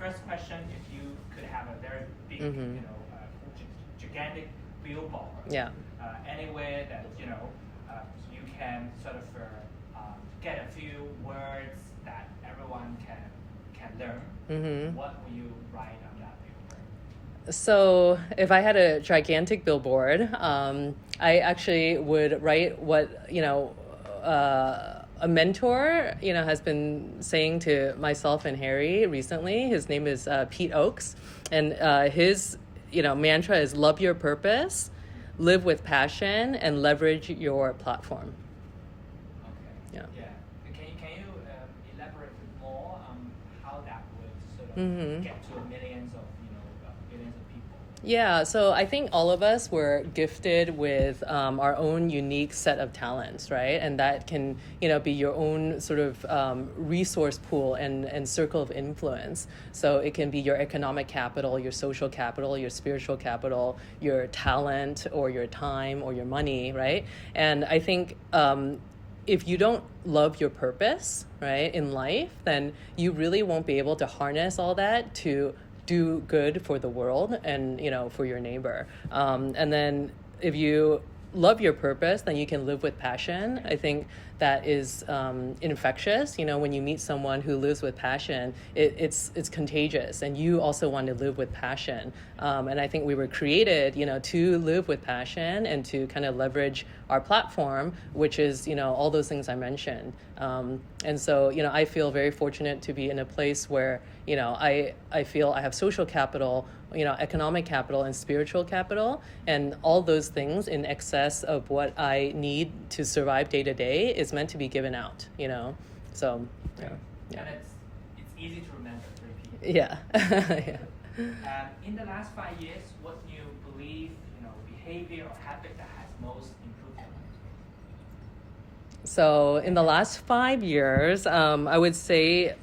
first question, if you could have a very big, gigantic billboard, anywhere that you can sort of get a few words that everyone can learn, what will you write on that billboard? So if I had a gigantic billboard, I actually would write what a mentor has been saying to myself and Harry recently. His name is Pete Oakes, and his mantra is love your purpose, live with passion, and leverage your platform. Okay. Yeah. Can you elaborate more on how that would sort of get to millions of people? Yeah, so I think all of us were gifted with our own unique set of talents, right? And that can, be your own sort of resource pool and circle of influence. So it can be your economic capital, your social capital, your spiritual capital, your talent or your time or your money, right? And I think if you don't love your purpose, right, in life, then you really won't be able to harness all that to do good for the world and for your neighbor. And then if you love your purpose, then you can live with passion. I think that is infectious. When you meet someone who lives with passion, it's contagious, and you also want to live with passion. And I think we were created, to live with passion and to kind of leverage our platform, which is, all those things I mentioned. And so, I feel very fortunate to be in a place where, I feel I have social capital, economic capital and spiritual capital, and all those things in excess of what I need to survive day to day is meant to be given out, so yeah. And it's easy to remember, to repeat. Yeah. Yeah. In the last 5 years, what do you believe, behavior or habit that has most improved your life? So in the last 5 years, I would say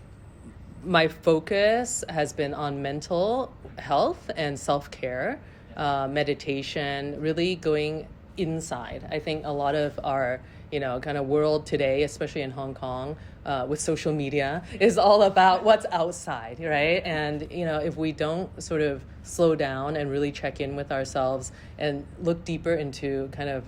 my focus has been on mental health and self-care, meditation, really going inside. I think a lot of our, kind of world today, especially in Hong Kong, with social media, is all about what's outside, right? And, if we don't sort of slow down and really check in with ourselves and look deeper into kind of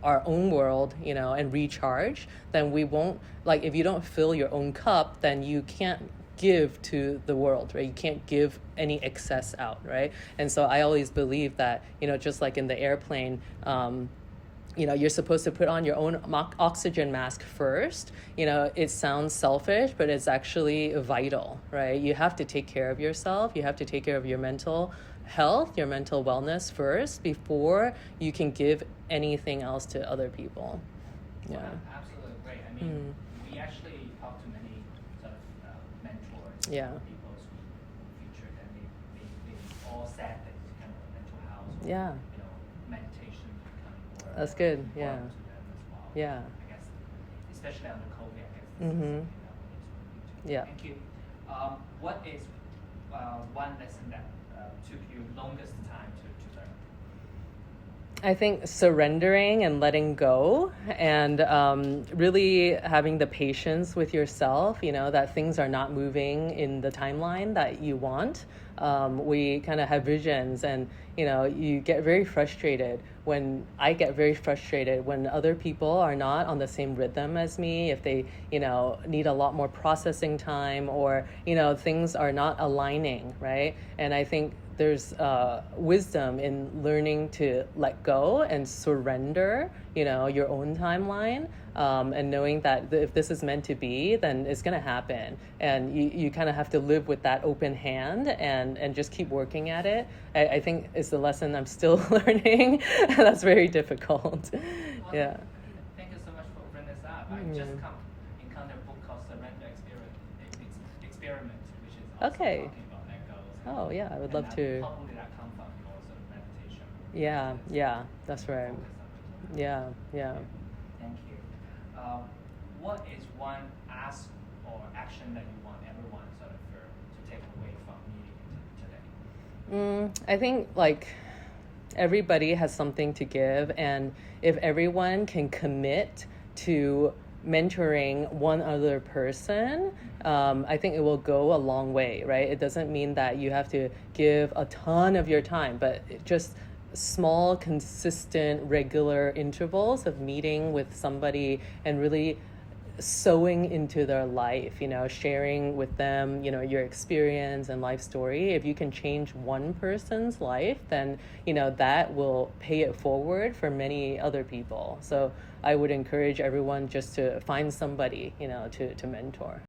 our own world, and recharge, then we won't, if you don't fill your own cup, then you can't give to the world, right? You can't give any excess out, right? And so I always believe that, just like in the airplane, you're supposed to put on your own oxygen mask first. It sounds selfish, but it's actually vital, right? You have to take care of yourself. You have to take care of your mental health, your mental wellness first before you can give anything else to other people. Yeah. Well, absolutely great. I mean, we actually talk to many sort of mentors, people who featured, and they all said that kind of mental health, or, meditation becoming more. That's good. Yeah. To them as well. Yeah. I guess, especially on the COVID, I guess this is something that we need to do. Yeah. Thank you. What is one lesson that took you longest time to learn? I think surrendering and letting go, and really having the patience with yourself, that things are not moving in the timeline that you want. We kind of have visions, and, you get very frustrated I get very frustrated when other people are not on the same rhythm as me, if they, need a lot more processing time, or, things are not aligning, right? And I think there's wisdom in learning to let go and surrender, your own timeline, and knowing that if this is meant to be, then it's going to happen. And you kind of have to live with that open hand and just keep working at it. I think it's the lesson I'm still learning. That's very difficult. Well, yeah. Thank you so much for bringing this up. I just encountered a book called Surrender Experiment, which is also talking about let go. Oh, yeah, I would love to. Probably that comes from your sort of meditation. Yeah, that's right. Yeah. Thank you. What is one ask or action that you want everyone sort of to take away from meeting today? I think everybody has something to give, and if everyone can commit to mentoring one other person, I think it will go a long way, right? It doesn't mean that you have to give a ton of your time, but just small, consistent, regular intervals of meeting with somebody and really sewing into their life, sharing with them, your experience and life story. If you can change one person's life, then, that will pay it forward for many other people. So I would encourage everyone just to find somebody, to mentor.